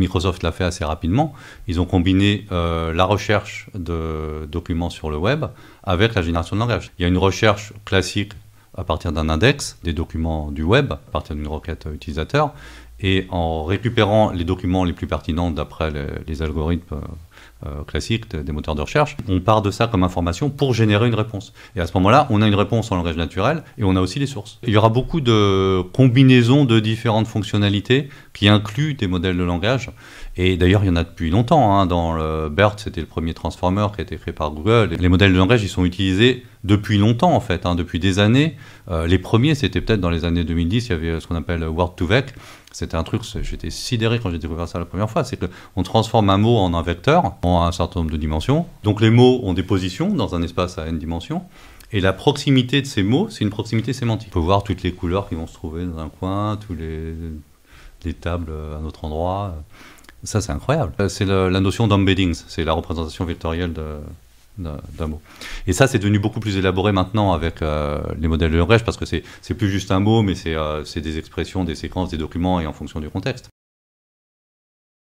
Microsoft l'a fait assez rapidement. Ils ont combiné la recherche de documents sur le web avec la génération de langage. Il y a une recherche classique à partir d'un index des documents du web, à partir d'une requête utilisateur, et en récupérant les documents les plus pertinents d'après les algorithmes classiques des moteurs de recherche, on part de ça comme information pour générer une réponse. Et à ce moment-là, on a une réponse en langage naturel et on a aussi les sources. Il y aura beaucoup de combinaisons de différentes fonctionnalités qui incluent des modèles de langage. Et d'ailleurs, il y en a depuis longtemps. Hein. Dans le BERT, c'était le premier transformer qui a été créé par Google. Les modèles de langage, ils sont utilisés depuis longtemps, en fait, hein, depuis des années. Les premiers, c'était peut-être dans les années 2010, il y avait ce qu'on appelle Word2Vec. C'était un truc, j'étais sidéré quand j'ai découvert ça la première fois, c'est qu'on transforme un mot en un vecteur, en un certain nombre de dimensions. Donc les mots ont des positions dans un espace à n dimensions. Et la proximité de ces mots, c'est une proximité sémantique. On peut voir toutes les couleurs qui vont se trouver dans un coin, tous les tables à un autre endroit. Ça, c'est incroyable. C'est la notion d'embeddings, c'est la représentation vectorielle d'un mot. Et ça, c'est devenu beaucoup plus élaboré maintenant avec les modèles de langage, parce que c'est plus juste un mot, mais c'est des expressions, des séquences, des documents, et en fonction du contexte.